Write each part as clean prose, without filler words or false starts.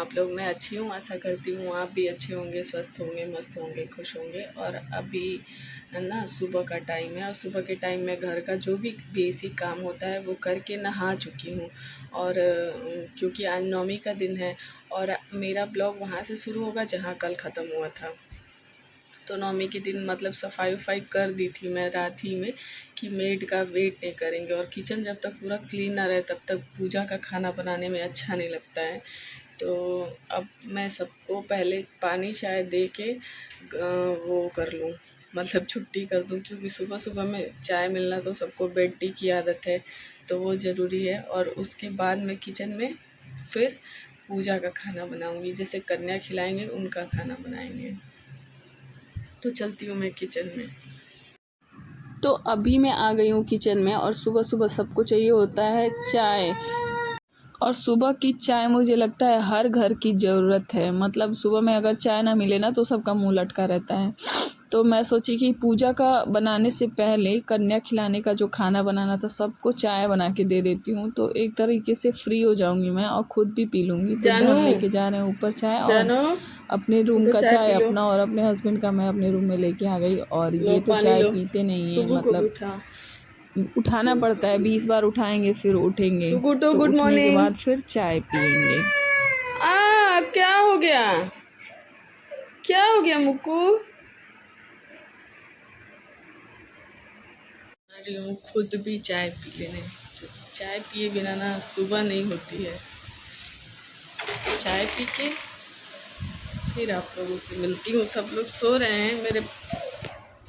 आप लोग? मैं अच्छी हूँ, आशा करती हूँ आप भी अच्छे होंगे, स्वस्थ होंगे, मस्त होंगे, खुश होंगे। और अभी ना सुबह का टाइम है और सुबह के टाइम में घर का जो भी बेसिक काम होता है वो करके नहा चुकी हूँ। और क्योंकि आज नवमी का दिन है और मेरा ब्लॉग वहाँ से शुरू होगा जहाँ कल ख़त्म हुआ था। तो नवमी के दिन मतलब सफाई वफाई कर दी थी मैं रात ही में कि मेड का वेट नहीं करेंगे। और किचन जब तक पूरा क्लीन ना रहे तब तक पूजा का खाना बनाने में अच्छा नहीं लगता है। तो अब मैं सबको पहले पानी चाय दे के वो कर लूँ, मतलब छुट्टी कर दूँ, क्योंकि सुबह सुबह में चाय मिलना तो सबको बेड टी की आदत है, तो वो ज़रूरी है। और उसके बाद मैं किचन में फिर पूजा का खाना बनाऊँगी, जैसे कन्या खिलाएँगे उनका खाना बनाएँगे। तो चलती हूँ मैं किचन में। तो अभी मैं आ गई हूँ किचन में और सुबह सुबह सबको चाहिए होता है चाय। और सुबह की चाय मुझे लगता है हर घर की ज़रूरत है। मतलब सुबह में अगर चाय ना मिले ना तो सबका मुंह लटका रहता है। तो मैं सोची कि पूजा का बनाने से पहले कन्या खिलाने का जो खाना बनाना था सबको चाय बना के दे देती हूँ, तो एक तरीके से फ्री हो जाऊंगी मैं और ख़ुद भी पी लूँगी। तो हम लेके जा रहे हैं ऊपर चाय, और अपने रूम का चाय अपना और अपने हस्बैंड का मैं अपने रूम में लेके आ गई। और ये तो चाय पीते नहीं है, मतलब उठाना पड़ता है, 20 बार उठाएंगे फिर उठेंगे, तो उठने के बाद फिर चाय पियेंगे। क्या हो गया, क्या हो गया मुक्कू? अरे हूँ खुद भी चाय पी लेने, चाय पिए बिना ना सुबह नहीं होती है। चाय पी के फिर आप लोगों से मिलती हूँ। सब लोग सो रहे हैं, मेरे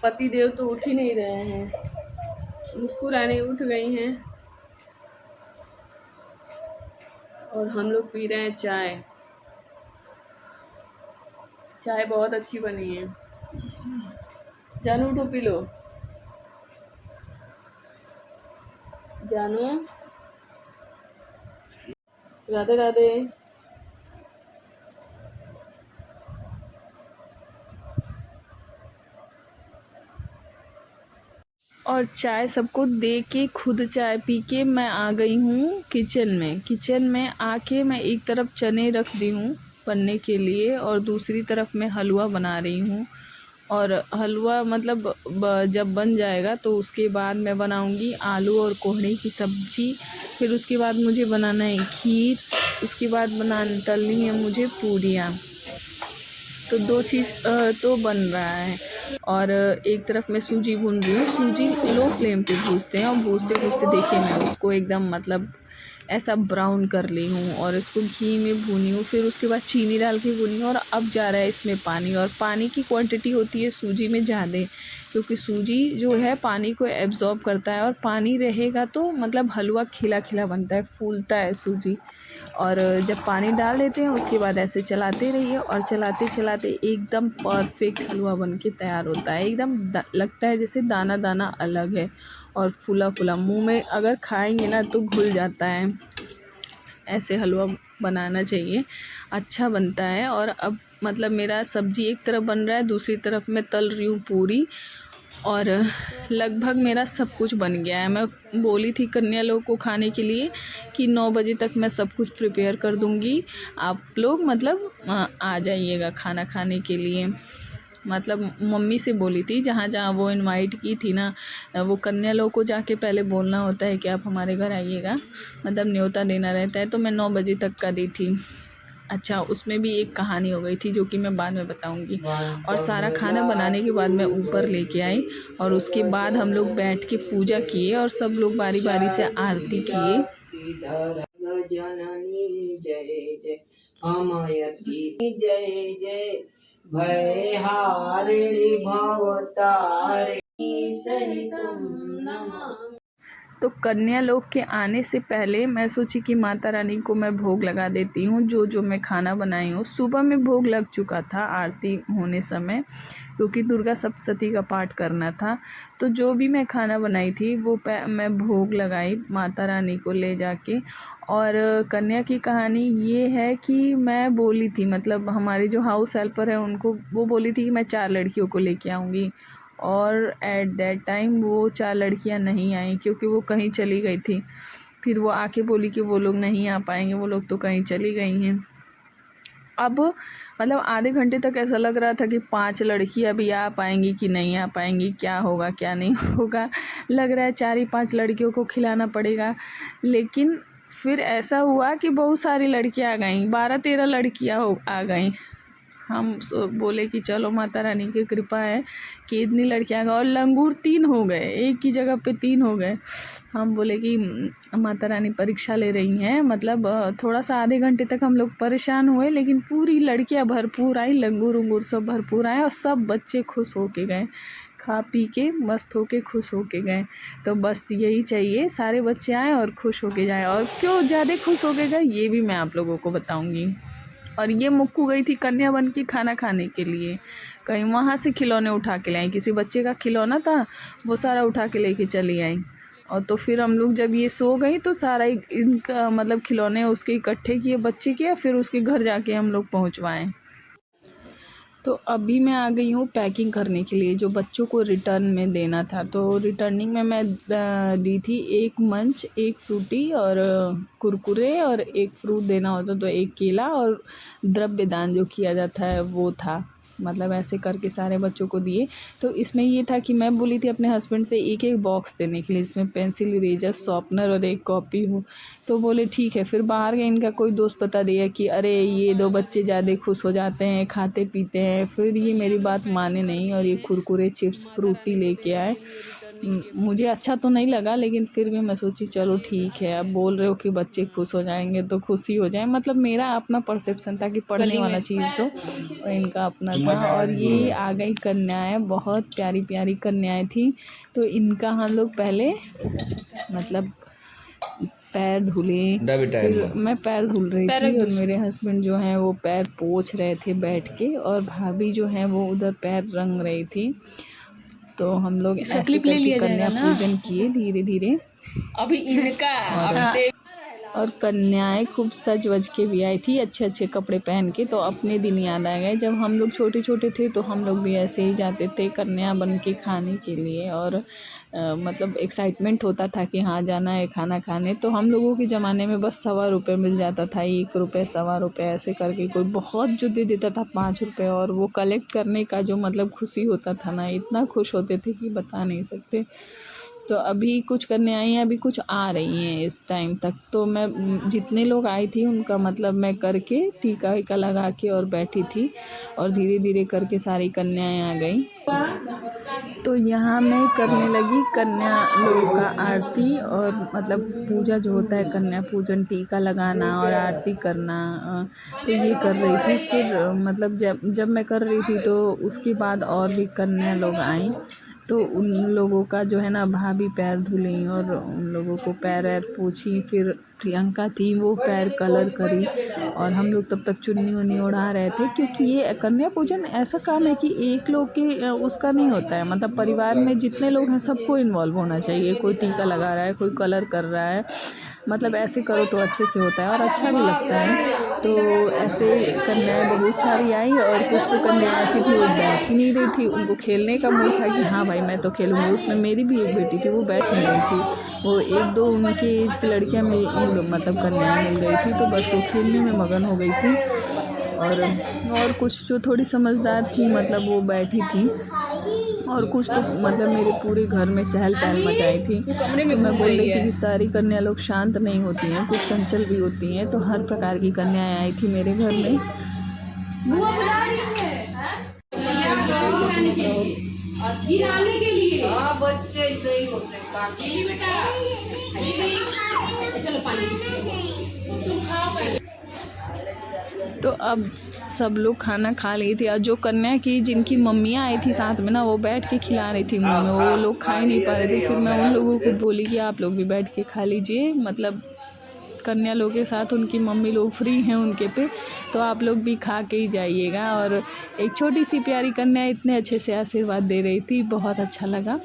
पति देव तो उठ ही नहीं रहे हैं, मुक्कू रानी उठ गई हैं और हम लोग पी रहे हैं चाय। चाय बहुत अच्छी बनी है। जानू उठो पी लो। जानू, राधे राधे। और चाय सबको दे के खुद चाय पी के मैं आ गई हूँ किचन में। किचन में आके मैं एक तरफ चने रख दी हूँ बनने के लिए और दूसरी तरफ मैं हलवा बना रही हूँ। और हलवा मतलब जब बन जाएगा तो उसके बाद मैं बनाऊँगी आलू और कोहड़े की सब्ज़ी। फिर उसके बाद मुझे बनाना है खीर, उसके बाद तलनी है मुझे पूरियाँ। तो दो चीज़ तो बन रहा है। और एक तरफ मैं सूजी भून रही हूँ। सूजी लो फ्लेम पे भूनते हैं और भूनते भूनते देखिए मैं उसको एकदम मतलब ऐसा ब्राउन कर ली हूँ और इसको घी में भूनी हूँ। फिर उसके बाद चीनी डाल के भूनी हूँ और अब जा रहा है इसमें पानी। और पानी की क्वांटिटी होती है सूजी में ज़्यादा, क्योंकि सूजी जो है पानी को एब्जॉर्ब करता है और पानी रहेगा तो मतलब हलवा खिला खिला बनता है, फूलता है सूजी। और जब पानी डाल देते हैं उसके बाद ऐसे चलाते रहिए और चलाते चलाते एकदम परफेक्ट हलवा बन के तैयार होता है। एकदम लगता है जैसे दाना दाना अलग है और फूला फूला, मुंह में अगर खाएंगे ना तो घुल जाता है। ऐसे हलवा बनाना चाहिए, अच्छा बनता है। और अब मतलब मेरा सब्जी एक तरफ बन रहा है, दूसरी तरफ मैं तल रही हूँ पूरी। और लगभग मेरा सब कुछ बन गया है। मैं बोली थी कन्या लोग को खाने के लिए कि 9 बजे तक मैं सब कुछ प्रिपेयर कर दूँगी, आप लोग मतलब आ जाइएगा खाना खाने के लिए। मतलब मम्मी से बोली थी, जहाँ जहाँ वो इनवाइट की थी ना, वो कन्या लोग को जाके पहले बोलना होता है कि आप हमारे घर आइएगा, मतलब न्योता देना रहता है। तो मैं 9 बजे तक का दी थी। अच्छा, उसमें भी एक कहानी हो गई थी जो कि मैं बाद में बताऊंगी। और सारा खाना बनाने के बाद मैं ऊपर लेके आई और उसके बाद हम लोग बैठ के पूजा किए और सब लोग बारी बारी से आरती किए। जननी जय जय अमयती जय जय भयहारिणी भवतारिणी सहितं नमामि। तो कन्या लोग के आने से पहले मैं सोची कि माता रानी को मैं भोग लगा देती हूँ। जो जो मैं खाना बनाई हूँ सुबह में भोग लग चुका था आरती होने समय, क्योंकि दुर्गा सप्तशती का पाठ करना था। तो जो भी मैं खाना बनाई थी वो मैं भोग लगाई माता रानी को ले जाके। और कन्या की कहानी ये है कि मैं बोली थी, मतलब हमारी जो हाउस हेल्पर है उनको वो बोली थी कि मैं 4 लड़कियों को लेके आऊँगी। और एट दैट टाइम वो 4 लड़कियां नहीं आई, क्योंकि वो कहीं चली गई थी। फिर वो आके बोली कि वो लोग नहीं आ पाएंगे, वो लोग तो कहीं चली गई हैं। अब मतलब आधे घंटे तक ऐसा लग रहा था कि 5 लड़कियाँ भी आ पाएंगी कि नहीं आ पाएंगी, क्या होगा क्या नहीं होगा। लग रहा है 4 ही 5 लड़कियों को खिलाना पड़ेगा। लेकिन फिर ऐसा हुआ कि बहुत सारी लड़कियाँ आ गईं, 12-13 लड़कियाँ आ गईं। हम बोले कि चलो माता रानी की कृपा है कि इतनी लड़कियाँ आ गई, और लंगूर 3 हो गए, एक की जगह पे 3 हो गए। हम बोले कि माता रानी परीक्षा ले रही हैं, मतलब थोड़ा सा आधे घंटे तक हम लोग परेशान हुए, लेकिन पूरी लड़कियां भरपूर आई, लंगूर उंगूर सब भरपूर आए, और सब बच्चे खुश होके गए, खा पी के मस्त होके खुश होके गए। तो बस यही चाहिए, सारे बच्चे आए और खुश होके जाए। और क्यों ज़्यादा खुश होके गए ये भी मैं आप लोगों को बताऊँगी। और ये मुक्कू गई थी कन्या बन के खाना खाने के लिए, कहीं वहाँ से खिलौने उठा के ले आई, किसी बच्चे का खिलौना था वो सारा उठा के लेके चली आई। और तो फिर हम लोग जब ये सो गई तो सारा इनका मतलब खिलौने उसके इकट्ठे किए बच्चे के, फिर उसके घर जाके हम लोग पहुँचवाएँ। तो अभी मैं आ गई हूँ पैकिंग करने के लिए, जो बच्चों को रिटर्न में देना था। तो रिटर्निंग में मैं दी थी 1 मंच, 1 फ्रूटी और कुरकुरे, और 1 फ्रूट देना होता तो 1 केला, और द्रव्य दान जो किया जाता है वो था। मतलब ऐसे करके सारे बच्चों को दिए। तो इसमें ये था कि मैं बोली थी अपने हस्बैंड से एक एक बॉक्स देने के लिए, इसमें पेंसिल, इरेजर, शॉर्पनर और 1 कॉपी हो। तो बोले ठीक है। फिर बाहर गए, इनका कोई दोस्त बता दिया कि अरे ये 2 बच्चे ज़्यादा खुश हो जाते हैं, खाते पीते हैं। फिर ये मेरी बात माने नहीं और ये कुरकुरे, चिप्स, फ्रूटी लेके आए। मुझे अच्छा तो नहीं लगा, लेकिन फिर भी मैं सोची चलो ठीक है, अब बोल रहे हो कि बच्चे खुश हो जाएंगे तो खुशी हो जाए। मतलब मेरा अपना परसेप्शन था कि पढ़ने वाला चीज़ तो इनका अपना था। और ये आ गई कन्याएं, बहुत प्यारी प्यारी कन्याएं थी। तो इनका हम लोग पहले मतलब पैर धुले, फिर मैं पैर धुल रही थी और मेरे हस्बैंड जो हैं वो पैर पोंछ रहे थे बैठ के, और भाभी जो हैं वो उधर पैर रंग रही थी। तो हम लोग ऐसे करके कन्या पूजन किए धीरे धीरे। अभी इनका और कन्याएं खूब सज वज के भी आई थी, अच्छे अच्छे कपड़े पहन के। तो अपने दिन याद आ गए, जब हम लोग छोटे छोटे थे तो हम लोग भी ऐसे ही जाते थे कन्या बन के खाने के लिए। और मतलब एक्साइटमेंट होता था कि हाँ जाना है खाना खाने। तो हम लोगों के ज़माने में बस 1.25 रुपये मिल जाता था, 1 रुपये, 1.25 रुपये ऐसे करके। कोई बहुत जो दे देता था 5 रुपये, और वो कलेक्ट करने का जो मतलब खुशी होता था ना, इतना खुश होते थे कि बता नहीं सकते। तो अभी कुछ कन्याएं अभी कुछ आ रही हैं इस टाइम तक। तो मैं जितने लोग आई थी उनका मतलब मैं करके टीका वीका लगा के और बैठी थी, और धीरे धीरे करके सारी कन्याएं आ गई। तो यहाँ मैं करने लगी कन्या लोगों का आरती, और मतलब पूजा जो होता है कन्या पूजन, टीका लगाना और आरती करना। तो ये कर रही थी। फिर मतलब जब मैं कर रही थी तो उसके बाद और भी कन्या लोग आई। तो उन लोगों का जो है ना भाभी पैर धुली और उन लोगों को पैर वैर पोंछी। फिर प्रियंका थी वो पैर कलर करी, और हम लोग तब तक चुन्नी उन्नी उड़ा रहे थे, क्योंकि ये कन्या पूजन ऐसा काम है कि एक लोग के उसका नहीं होता है। मतलब परिवार में जितने लोग हैं सबको इन्वॉल्व होना चाहिए। कोई टीका लगा रहा है, कोई कलर कर रहा है, मतलब ऐसे करो तो अच्छे से होता है और अच्छा भी लगता है। तो ऐसे कन्याएं बहुत सारी आई, और कुछ तो कन्याएं ऐसी थी वो बैठ ही नहीं रही थी, उनको खेलने का मूड था कि हाँ भाई मैं तो खेलूँगी। उसमें मेरी भी एक बेटी थी, वो बैठ नहीं रही थी। वो 1-2 उनके एज की लड़कियाँ मतलब कन्याएं मिल गई थी, तो बस वो खेलने में मगन हो गई थी। और कुछ जो थोड़ी समझदार थी मतलब वो बैठी थी, और कुछ तो मतलब मेरे पूरे घर में चहल पहल मचाई थी। तो मैं बोल रही थी कि सारी कन्या लोग शांत नहीं होती हैं, कुछ चंचल भी होती हैं। तो हर प्रकार की कन्याएं आई थी मेरे घर में। गिराने के लिए बच्चे ऐसे ही होते हैं। चलो पानी तुम खाओ पहले। तो अब सब लोग खाना खा ली थी, और जो कन्या की जिनकी मम्मियाँ आई थी साथ में ना, वो बैठ के खिला रही थी मुँह में, वो लोग खा ही नहीं पा रहे थे। फिर मैं उन लोगों को बोली कि आप लोग भी बैठ के खा लीजिए, मतलब कन्या लोग के साथ उनकी मम्मी लोग फ्री हैं उनके पे, तो आप लोग भी खा के ही जाइएगा। और एक छोटी सी प्यारी कन्या इतने अच्छे से आशीर्वाद दे रही थी, बहुत अच्छा लगा।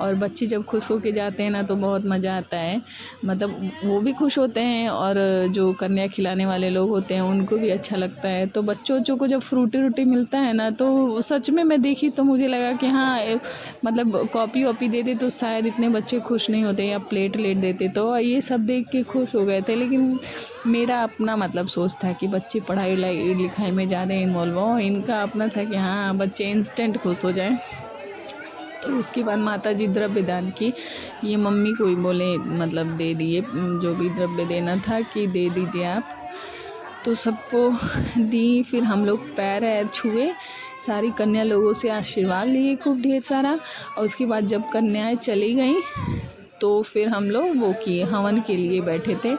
और बच्चे जब खुश होके जाते हैं ना तो बहुत मज़ा आता है। मतलब वो भी खुश होते हैं और जो कन्या खिलाने वाले लोग होते हैं उनको भी अच्छा लगता है। तो बच्चों को जब फ्रूटी मिलता है ना तो सच में मैं देखी तो मुझे लगा कि हाँ मतलब कॉपी वॉपी देते तो शायद इतने बच्चे खुश नहीं होते, या प्लेट देते। तो ये सब देख के खुश हो गए थे। लेकिन मेरा अपना मतलब सोच था कि बच्चे पढ़ाई लिखाई में ज़्यादा इन्वॉल्व हो, इनका अपना था कि हाँ बच्चे इंस्टेंट खुश हो जाएं। तो उसके बाद माता जी द्रव्य दान की, ये मम्मी को ही बोले मतलब दे दिए जो भी द्रव्य देना था कि दे दीजिए आप। तो सबको दी। फिर हम लोग पैर छुए, सारी कन्या लोगों से आशीर्वाद लिए खूब ढेर सारा। और उसके बाद जब कन्याएं चली गई तो फिर हम लोग वो किए, हवन के लिए बैठे थे,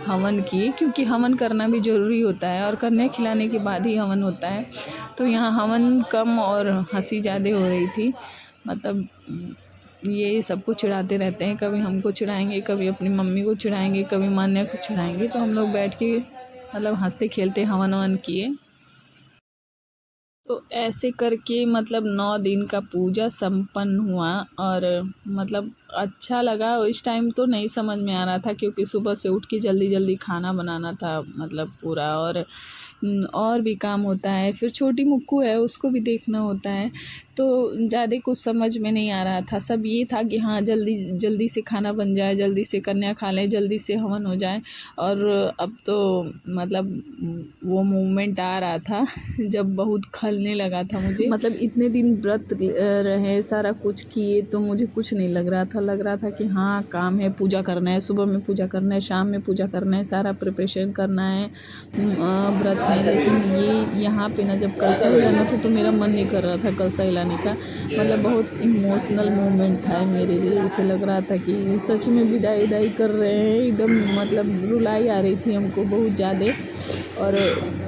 हवन किए क्योंकि हवन करना भी ज़रूरी होता है और कन्या खिलाने के बाद ही हवन होता है। तो यहाँ हवन कम और हंसी ज़्यादा हो रही थी। मतलब ये सबको चिढ़ाते रहते हैं, कभी हमको चिढ़ाएंगे, कभी अपनी मम्मी को चिढ़ाएंगे, कभी मान्या को चिढ़ाएंगे। तो हम लोग बैठ के मतलब हंसते खेलते हवन ववन किए। तो ऐसे करके मतलब 9 दिन का पूजा संपन्न हुआ। और मतलब अच्छा लगा। इस टाइम तो नहीं समझ में आ रहा था क्योंकि सुबह से उठ के जल्दी जल्दी खाना बनाना था मतलब पूरा, और भी काम होता है। फिर छोटी मुक्कू है उसको भी देखना होता है, तो ज़्यादा कुछ समझ में नहीं आ रहा था। सब ये था कि हाँ जल्दी जल्दी से खाना बन जाए, जल्दी से कन्या खा लें, जल्दी से हवन हो जाए। और अब तो मतलब वो मोमेंट आ रहा था जब बहुत खलने लगा था मुझे। मतलब इतने दिन व्रत रहे, सारा कुछ किए, तो मुझे कुछ नहीं लग रहा था। लग रहा था कि हाँ काम है, पूजा करना है, सुबह में पूजा करना है, शाम में पूजा करना है, सारा प्रिपरेशन करना है, व्रत है। लेकिन ये यहाँ पे ना जब कलसा हिलाना था तो मेरा मन नहीं कर रहा था कलसा हिलाने का। मतलब बहुत इमोशनल मोमेंट था मेरे लिए। ऐसे लग रहा था कि सच में विदाई कर रहे हैं। एकदम मतलब रुलाई आ रही थी हमको बहुत ज़्यादा। और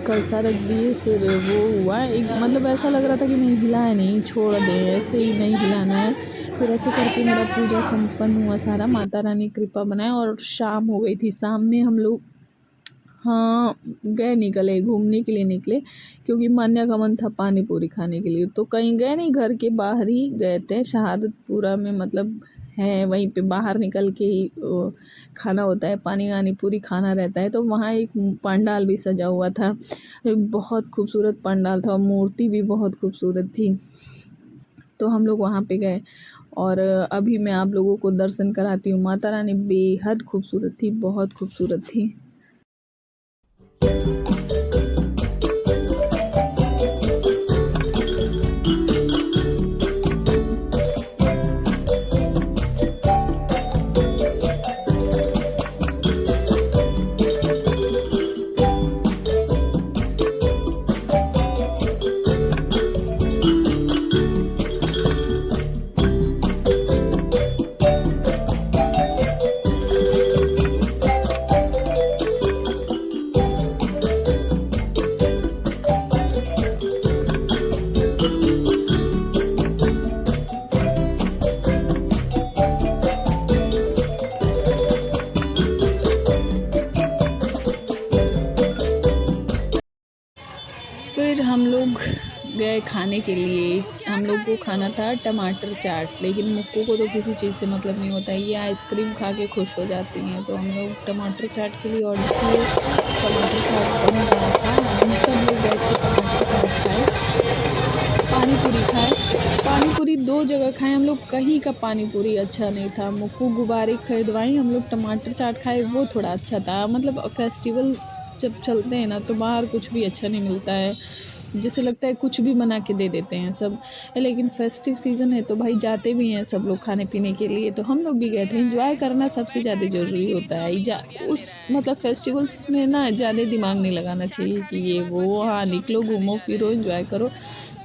कलसा रख दिए, फिर वो हुआ एक मतलब ऐसा लग रहा था कि नहीं हिलाए नहीं, छोड़ दें, ऐसे ही नहीं हिलाना है। फिर ऐसे करके मेरा पूजा संपन्न हुआ सारा, माता रानी कृपा बनाए। और शाम हो गई थी। शाम में हम लोग हाँ निकले घूमने के लिए निकले क्योंकि मान्या का मन था पानी पूरी खाने के लिए। तो कहीं गए नहीं, घर के बाहर ही गए थे, शहादतपुरा में मतलब है, वहीं पे बाहर निकल के ही खाना होता है, पानी पूरी खाना रहता है। तो वहाँ एक पंडाल भी सजा हुआ था, बहुत खूबसूरत पंडाल था और मूर्ति भी बहुत खूबसूरत थी। तो हम लोग वहाँ पे गए और अभी मैं आप लोगों को दर्शन कराती हूँ। माता रानी बेहद खूबसूरत थी, बहुत खूबसूरत थी। फिर हम लोग गए खाने के लिए। हम लोग को खाना था टमाटर चाट, लेकिन मुक्कू को तो किसी चीज़ से मतलब नहीं होता है, ये आइसक्रीम खा के खुश हो जाती हैं। तो हम लोग टमाटर चाट के लिए ऑर्डर किए। टमाटर चाट बन रहा था, हम सब लोग गए थे टमाटर चाट खाए, पानी पूरी खाए। पानी पूरी 2 जगह खाए हम लोग, कहीं का पानी पूरी अच्छा नहीं था। मुक्कू गुब्बारे खरीदवाई, हम लोग टमाटर चाट खाए, वो थोड़ा अच्छा था। मतलब फेस्टिवल जब चलते हैं ना तो बाहर कुछ भी अच्छा नहीं मिलता है, जैसे लगता है कुछ भी बना के दे देते हैं सब। लेकिन फेस्टिव सीज़न है तो भाई जाते भी हैं सब लोग खाने पीने के लिए, तो हम लोग भी गए थे। एंजॉय करना सबसे ज़्यादा ज़रूरी होता है। उस मतलब फेस्टिवल्स में ना ज़्यादा दिमाग नहीं लगाना चाहिए कि ये वो। हाँ निकलो, घूमो फिरो, एंजॉय करो,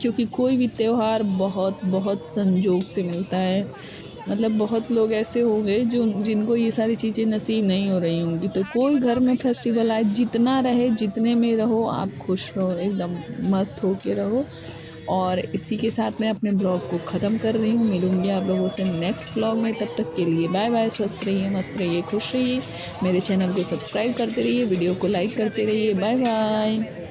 क्योंकि कोई भी त्यौहार बहुत बहुत संजोग से मिलता है। मतलब बहुत लोग ऐसे होंगे जिनको ये सारी चीज़ें नसीब नहीं हो रही होंगी। तो कोई घर में फेस्टिवल आए, जितना रहे, जितने में रहो, आप खुश रहो, एकदम मस्त हो के रहो। और इसी के साथ मैं अपने ब्लॉग को ख़त्म कर रही हूँ। मिलूँगी आप लोगों से नेक्स्ट ब्लॉग में, तब तक के लिए बाय बाय। स्वस्थ रहिए, मस्त रहिए, खुश रहिए। मेरे चैनल को सब्सक्राइब करते रहिए, वीडियो को लाइक करते रहिए। Bye bye.